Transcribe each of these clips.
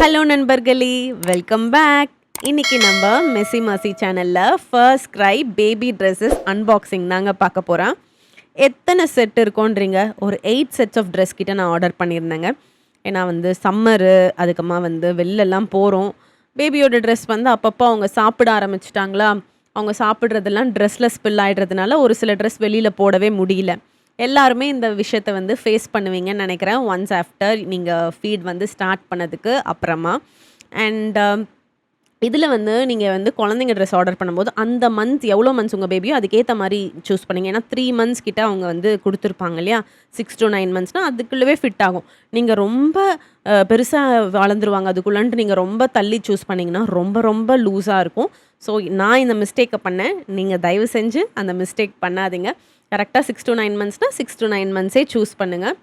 Hello நண்பர்களே, welcome back. இன்னைக்கு நம்ம மெஸ்ஸி மசி சேனலில் first cry baby dresses unboxing தாங்க பார்க்க போகிறேன். எத்தனை செட் இருக்கோன்றீங்க? ஒரு 8 செட்ஸ் ஆஃப் ட்ரெஸ் கிட்ட நான் ஆர்டர் பண்ணியிருந்தேங்க. ஏன்னா சம்மரு, அதுக்கப்புறமா வெளிலலாம் போகிறோம். பேபியோட ட்ரெஸ் அப்பப்போ அவங்க சாப்பிட ஆரம்பிச்சிட்டாங்களா, அவங்க சாப்பிட்றதெல்லாம் ட்ரெஸ்ஸில் ஸ்பில் ஆகிடுறதுனால ஒரு சில ட்ரெஸ் வெளியில் போடவே முடியல. எல்லாருமே இந்த விஷயத்த ஃபேஸ் பண்ணுவீங்கன்னு நினைக்கிறேன். ஒன்ஸ் ஆஃப்டர் நீங்கள் ஃபீட் ஸ்டார்ட் பண்ணதுக்கு அப்புறமா. அண்ட் இதில் நீங்கள் குழந்தைங்க ட்ரெஸ் ஆர்டர் பண்ணும்போது அந்த மந்த் எவ்வளோ மந்த்ஸ் உங்கள் பேபியோ அதுக்கேற்ற மாதிரி சூஸ் பண்ணுங்க. ஏன்னா 3 மந்த்ஸ் கிட்ட அவங்க கொடுத்துருப்பாங்க இல்லையா, 6 to 9 மந்த்ஸ்னால் அதுக்குள்ளவே ஃபிட் ஆகும். நீங்கள் ரொம்ப பெருசாக வளர்ந்துருவாங்க அதுக்குள்ளன்ட்டு நீங்கள் ரொம்ப தள்ளி சூஸ் பண்ணிங்கன்னா ரொம்ப ரொம்ப லூஸாக இருக்கும். ஸோ நான் இந்த மிஸ்டேக்கை பண்ணேன். நீங்கள் தயவு செஞ்சு அந்த மிஸ்டேக் பண்ணாதீங்க. கரெக்டாக 6 to 9 மந்த்ஸ்னால் 6 to 9 மந்த்ஸே சூஸ் பண்ணுங்கள்.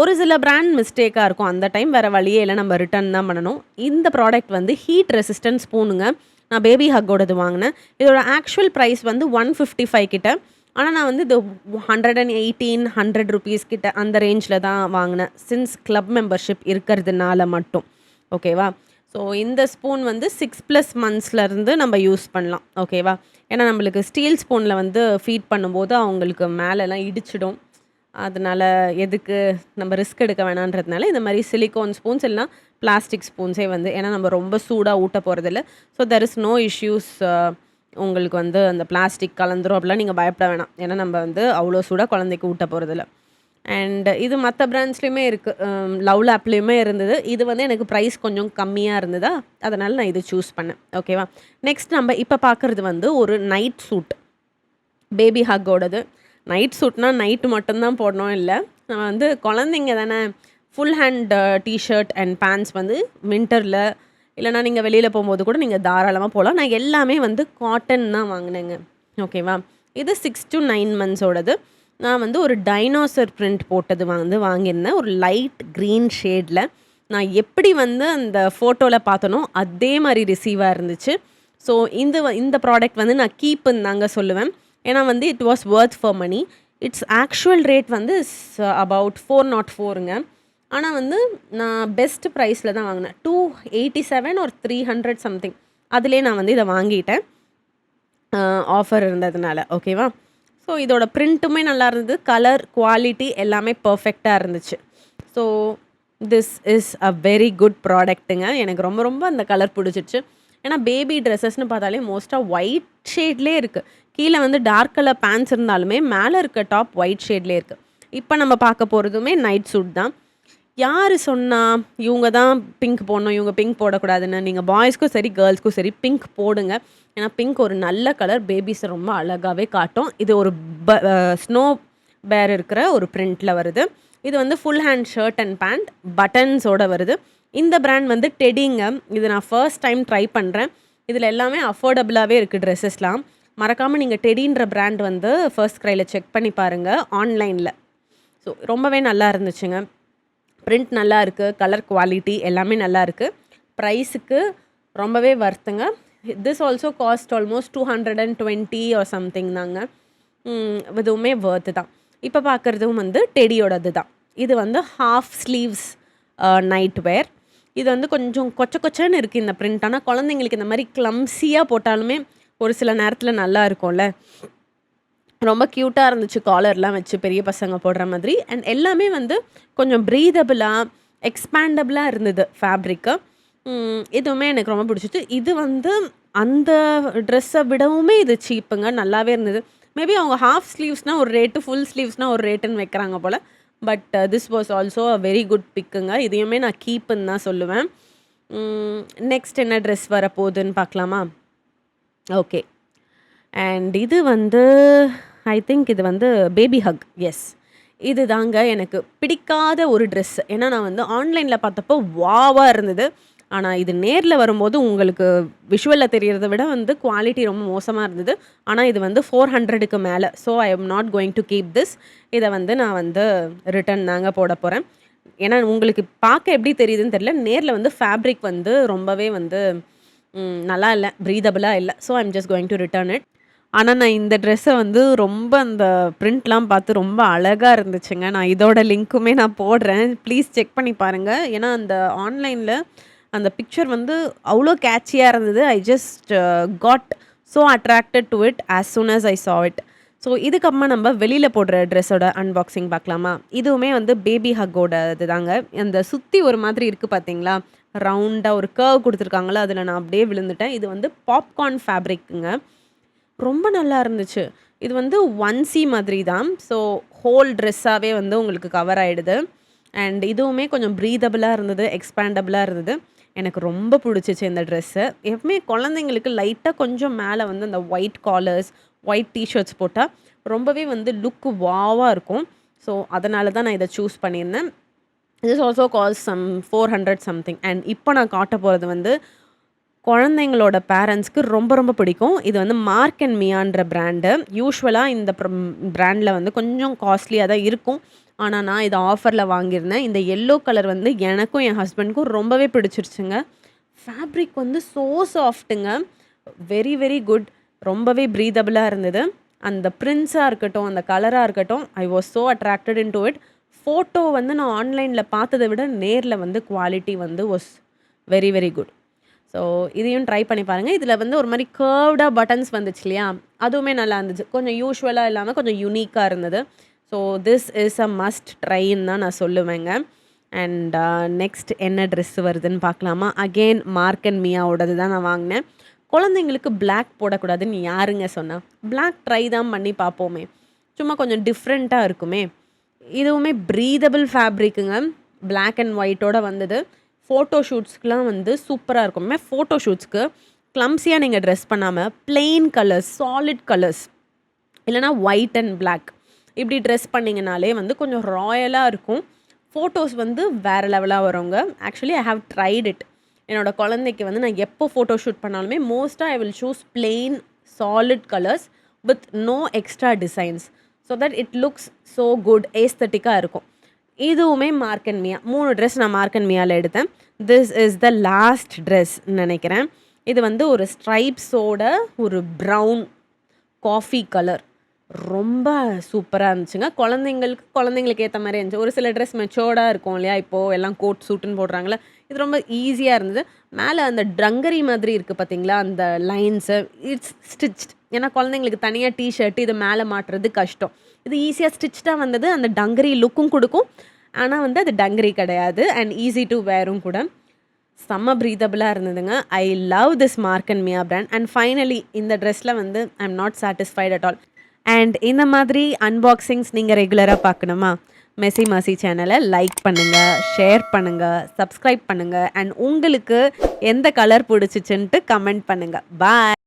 ஒரு சில பிராண்ட் மிஸ்டேக்காக இருக்கும். அந்த டைம் வேறு வழியே இல்லை, நம்ம ரிட்டர்ன் தான் பண்ணணும். இந்த ப்ராடக்ட் ஹீட் ரெசிஸ்டன்ட் ஸ்பூனுங்க. நான் பேபி ஹக்கோடது வாங்கினேன். இதோட ஆக்சுவல் ப்ரைஸ் 155 கிட்ட. ஆனால் நான் இது 118, 100 ருபீஸ் கிட்ட அந்த ரேஞ்சில் தான் வாங்கினேன். சின்ஸ் கிளப் மெம்பர்ஷிப் இருக்கிறதுனால மட்டும். ஓகேவா? ஸோ இந்த ஸ்பூன் 6+ மந்த்ஸ்லேருந்து நம்ம யூஸ் பண்ணலாம். ஓகேவா? ஏன்னா நம்மளுக்கு ஸ்டீல் ஸ்பூனில் ஃபீட் பண்ணும்போது அவங்களுக்கு மேலெலாம் இடிச்சிடும். அதனால் எதுக்கு நம்ம ரிஸ்க் எடுக்க வேணான்றதுனால இந்த மாதிரி சிலிக்கான் ஸ்பூன்ஸ் இல்லைனா பிளாஸ்டிக் ஸ்பூன்ஸே ஏன்னா நம்ம ரொம்ப சூடாக ஊட்ட போகிறதில்ல. So there is no issues. உங்களுக்கு அந்த பிளாஸ்டிக் கலந்துரும் அப்படிலாம் நீங்கள் பயப்பட வேணாம். ஏன்னா நம்ம அவ்வளோ சூடாக குழந்தைக்கு ஊட்ட போகிறதில்ல. அண்ட் இது மற்ற பிராண்ட்ஸ்லேயுமே இருக்குது. லவ் லேப்லேயுமே இருந்தது. இது எனக்கு ப்ரைஸ் கொஞ்சம் கம்மியாக இருந்ததா, அதனால் நான் இது சூஸ் பண்ணேன். ஓகேவா? நெக்ஸ்ட் நம்ம இப்போ பார்க்குறது ஒரு நைட் சூட், பேபி ஹக்கோடது. நைட் சூட்னால் நைட்டு மட்டும்தான் போடணும் இல்லை. நம்ம குழந்தைங்க தானே, full hand t-shirt and pants வின்டரில் இல்லைனா நீங்கள் வெளியில் போகும்போது கூட நீங்கள் தாராளமாக போகலாம். நான் எல்லாமே காட்டன் தான் வாங்கினேங்க. ஓகேவா? இது 6 to 9 மந்த்ஸோடது. நான் ஒரு டைனோசர் பிரிண்ட் போட்டது வாங்கியிருந்தேன். ஒரு லைட் க்ரீன் ஷேடில். நான் எப்படி அந்த ஃபோட்டோவில் பார்த்தனோ அதே மாதிரி ரிசீவாக இருந்துச்சு. ஸோ இந்த ப்ராடக்ட் நான் கீப்புன்னு தாங்க சொல்லுவேன். ஏன்னா it was worth for money. It's actual rate is about 404ங்க. ஆனால் நான் பெஸ்ட் ப்ரைஸில் தான் வாங்கினேன். 287 or 300 சம்திங். அதிலே நான் இதை வாங்கிட்டேன், ஆஃபர் இருந்ததுனால. ஓகேவா? ஸோ இதோட பிரிண்ட்டுமே நல்லா இருந்தது. கலர் குவாலிட்டி எல்லாமே பர்ஃபெக்டாக இருந்துச்சு. So this is a very good ப்ராடக்ட்டுங்க. எனக்கு ரொம்ப ரொம்ப அந்த கலர் பிடிச்சிச்சு. ஏன்னா பேபி ட்ரெஸ்ஸஸ்னு பார்த்தாலே மோஸ்ட்டாக ஒயிட் ஷேட்லேயே இருக்குது. கீழே டார்க் கலர் பேண்ட்ஸ் இருந்தாலுமே மேலே இருக்க டாப் ஒயிட் ஷேட்லேயே இருக்குது. இப்போ நம்ம பார்க்க போகிறதுமே நைட் சூட் தான். யார் சொன்னால் இவங்க தான் பிங்க் போடணும், இவங்க பிங்க் போடக்கூடாதுன்னு? நீங்கள் பாய்ஸ்க்கும் சரி கேர்ள்ஸ்க்கும் சரி பிங்க் போடுங்க. ஏன்னா பிங்க் ஒரு நல்ல கலர், பேபிஸை ரொம்ப அழகாகவே காட்டும். இது ஒரு ஸ்னோ பேர் இருக்கிற ஒரு பிரிண்டில் வருது. இது full hand shirt and pant பட்டன்ஸோடு வருது. இந்த பிராண்ட் டெடிங்க. இது நான் ஃபர்ஸ்ட் டைம் ட்ரை பண்ணுறேன். இதில் எல்லாமே அஃபோர்டபுளாகவே இருக்குது ட்ரெஸ்ஸஸ்லாம். மறக்காமல் நீங்கள் டெடின்ற பிராண்ட் ஃபர்ஸ்ட் க்ரையில் செக் பண்ணி பாருங்கள் ஆன்லைனில். ஸோ ரொம்பவே நல்லா இருந்துச்சுங்க. பிரிண்ட் நல்லா இருக்குது, கலர் குவாலிட்டி எல்லாமே நல்லா இருக்குது. ப்ரைஸுக்கு ரொம்பவே வர்த்துங்க. This also cost almost 220 or something தாங்க. இதுவுமே வர்த்து தான். இப்போ பார்க்குறதும் டெடியோடது தான். இது ஹாஃப் ஸ்லீவ்ஸ் நைட் வேர். இது கொஞ்சம் கொச்சன்னு இருக்குது இந்த பிரிண்ட். ஆனால் குழந்தைங்களுக்கு இந்த மாதிரி க்ளம்ஸியாக போட்டாலுமே ஒரு சில நேரத்தில் நல்லா இருக்கும்ல. ரொம்ப க்யூட்டாக இருந்துச்சு, காலர்லாம் வச்சு பெரிய பசங்க போடுற மாதிரி. அண்ட் எல்லாமே கொஞ்சம் ப்ரீதபிளாக எக்ஸ்பேண்டபிளாக இருந்தது ஃபேப்ரிக்கு. இதுவுமே எனக்கு ரொம்ப பிடிச்சிச்சு. இது அந்த ட்ரெஸ்ஸை விடவுமே இது சீப்புங்க, நல்லாவே இருந்தது. மேபி அவங்க ஹாஃப் ஸ்லீவ்ஸ்னால் ஒரு ரேட்டு, ஃபுல் ஸ்லீவ்ஸ்னால் ஒரு ரேட்டுன்னு வைக்கிறாங்க போல். But this was also a very good பிக்குங்க. இதையுமே நான் கீப்புன்னு தான் சொல்லுவேன். நெக்ஸ்ட் என்ன ட்ரெஸ் வரப்போகுதுன்னு பார்க்கலாமா? ஓகே. அண்ட் இது ஐ திங்க் இது பேபி ஹக். எஸ், இது தாங்க எனக்கு பிடிக்காத ஒரு ட்ரெஸ். ஏன்னா நான் ஆன்லைனில் பார்த்தப்போ வாவாக இருந்தது. ஆனால் இது நேரில் வரும்போது உங்களுக்கு விஷுவலில் தெரியறத விட குவாலிட்டி ரொம்ப மோசமாக இருந்தது. ஆனால் இது 400க்கு மேலே. So I am not going to keep this. இதை நான் ரிட்டன் தாங்க போட போகிறேன். ஏன்னா உங்களுக்கு பார்க்க எப்படி தெரியுதுன்னு தெரியல, நேரில் ஃபேப்ரிக் ரொம்பவே நல்லா இல்லை, ப்ரீதபிளாக இல்லை. So I am just going to return it. ஆனால் நான் இந்த ட்ரெஸ்ஸை ரொம்ப அந்த பிரிண்ட்லாம் பார்த்து ரொம்ப அழகாக இருந்துச்சுங்க. நான் இதோட லிங்க்குமே நான் போடுறேன், ப்ளீஸ் செக் பண்ணி பாருங்கள். ஏன்னா அந்த ஆன்லைனில் அந்த பிக்சர் வந்து அவ்வளோ கேட்சியாக இருந்தது. I just got so attracted to it as soon as I saw it. So இதுக்கப்புறமா நம்ம வெளியில் போடுற ட்ரெஸ்ஸோட அன்பாக்சிங் பார்க்கலாமா? இதுவுமே வந்து பேபி ஹக்கோட இதுதாங்க. அந்த சுற்றி ஒரு மாதிரி இருக்குது பார்த்தீங்களா? ரவுண்டாக ஒரு கர்வ் கொடுத்துருக்காங்களா, அதில் நான் அப்படியே விழுந்துட்டேன். இது வந்து பாப்கார்ன் ஃபேப்ரிக்குங்க. ரொம்ப நல்லா இருந்துச்சு. இது வந்து ஒன்சி மாதிரி தான். ஸோ ஹோல் ட்ரெஸ்ஸாவே வந்து உங்களுக்கு கவர் ஆயிடுது. அண்ட் இதுவுமே கொஞ்சம் ப்ரீதபிளாக இருந்தது, எக்ஸ்பேண்டபிளாக இருந்தது. எனக்கு ரொம்ப பிடிச்சிச்சு இந்த ட்ரெஸ்ஸு. எப்பவுமே குழந்தைங்களுக்கு லைட்டாக கொஞ்சம் மேலே வந்து அந்த ஒயிட் காலர்ஸ், ஒயிட் டீஷர்ட்ஸ் போட்டால் ரொம்பவே வந்து லுக்கு வாவாக இருக்கும். ஸோ அதனால தான் நான் இதை சூஸ் பண்ணியிருந்தேன். This also cost some 400 something. And இப்போ நான் காட்ட போகிறது வந்து குழந்தைங்களோட பேரண்ட்ஸ்க்கு ரொம்ப ரொம்ப பிடிக்கும். இது வந்து மார்க் அண்ட் மியான்ற பிராண்டு. யூசுவலாக இந்த பிராண்டில் வந்து கொஞ்சம் காஸ்ட்லியாக தான் இருக்கும். ஆனால் நான் இதை ஆஃபரில் வாங்கியிருந்தேன். இந்த எல்லோ கலர் வந்து எனக்கும் என் ஹஸ்பண்டுக்கும் ரொம்பவே பிடிச்சிருச்சுங்க. ஃபேப்ரிக் வந்து ஸோ சாஃப்ட்டுங்க. Very very good. ரொம்பவே ப்ரீதபிளாக இருந்தது. அந்த பிரிண்ட்ஸாக இருக்கட்டும், அந்த கலராக இருக்கட்டும், I was so attracted in to it. Photo வந்து நான் ஆன்லைனில் பார்த்ததை விட நேரில் வந்து குவாலிட்டி வந்து was very very good. So இதையும் ட்ரை பண்ணி பாருங்கள். இதில் வந்து ஒரு மாதிரி கர்வ்டாக பட்டன்ஸ் வந்துச்சு இல்லையா, அதுவுமே நல்லா இருந்துச்சு. கொஞ்சம் யூஷுவலாக இல்லாமல் கொஞ்சம் யூனிக்காக இருந்தது. So this is a must ட்ரைன்னு தான் நான் சொல்லுவேங்க. அண்ட் நெக்ஸ்ட் என்ன ட்ரெஸ் வருதுன்னு பார்க்கலாமா? அகெயின் மார்க் அண்ட் மியாவோடது தான் நான் வாங்கினேன். குழந்தைங்களுக்கு பிளாக் போடக்கூடாதுன்னு யாருங்க சொன்னா? பிளாக் ட்ரை தான் பண்ணி பார்ப்போமே, சும்மா கொஞ்சம் டிஃப்ரெண்ட்டாக இருக்குமே. இதுவுமே ப்ரீதபிள் ஃபேப்ரிக்குங்க. பிளாக் அண்ட் ஒயிட்டோட வந்தது. ஃபோட்டோ ஷூட்ஸ்க்குலாம் வந்து சூப்பராக இருக்குமே. ஃபோட்டோ ஷூட்ஸ்க்கு க்ளம்ஸியாக நீங்கள் ட்ரெஸ் பண்ணாமல் பிளெயின் கலர்ஸ், சாலிட் கலர்ஸ், இல்லைனா ஒயிட் அண்ட் பிளாக் இப்படி ட்ரெஸ் பண்ணிங்கனாலே வந்து கொஞ்சம் ராயலாக இருக்கும். ஃபோட்டோஸ் வந்து வேறு லெவலாக வருங்க. Actually I have tried it. என்னோடய குழந்தைக்கு வந்து நான் எப்போ ஃபோட்டோ ஷூட் பண்ணாலுமே மோஸ்ட்டாக I will choose plain solid colours with no extra designs so that it looks so good, ஏஸ்தட்டிக்காக இருக்கும். இதுவுமே மார்க் அண்ட் மியா. 3 ட்ரெஸ் நான் மார்க் அண்ட் மியாவில் எடுத்தேன். This is the last dress நினைக்கிறேன். இது வந்து ஒரு ஸ்ட்ரைப்ஸோட ஒரு ப்ரௌன் காஃபி கலர். ரொம்ப சூப்பராக இருந்துச்சுங்க. குழந்தைங்களுக்கு ஏற்ற மாதிரி இருந்துச்சு. ஒரு சில ட்ரெஸ் மெச்சோர்டாக இருக்கும் இல்லையா, இப்போது எல்லாம் கோட் சூட்டுன்னு போடுறாங்களே, இது ரொம்ப ஈஸியாக இருந்தது. மேலே அந்த டங்கரி மாதிரி இருக்குது பார்த்தீங்களா, அந்த லைன்ஸு, இட்ஸ் ஸ்டிச்ட். ஏன்னா குழந்தைங்களுக்கு தனியாக டிஷர்ட் இது மேலே மாட்டுறது கஷ்டம். இது ஈஸியாக ஸ்டிச்டாக வந்தது. அந்த டங்கரி லுக்கும் கொடுக்கும், ஆனால் வந்து அது டங்கரி கிடையாது. அண்ட் ஈஸி டு வேரும் கூட. செம்ம ப்ரீதபிளாக இருந்ததுங்க. I love this mark and Mia brand. And finally இந்த ட்ரெஸ்ஸில் வந்து I am not satisfied at all. And இந்த மாதிரி அன்பாக்சிங்ஸ் நீங்கள் ரெகுலராக பார்க்கணுமா? மெஸ்ஸி மாசி சேனலை லைக் பண்ணுங்கள், ஷேர் பண்ணுங்கள், சப்ஸ்கிரைப் பண்ணுங்கள். அண்ட் உங்களுக்கு எந்த கலர் பிடிச்சிச்சுன்ட்டு கமெண்ட் பண்ணுங்கள். பாய்.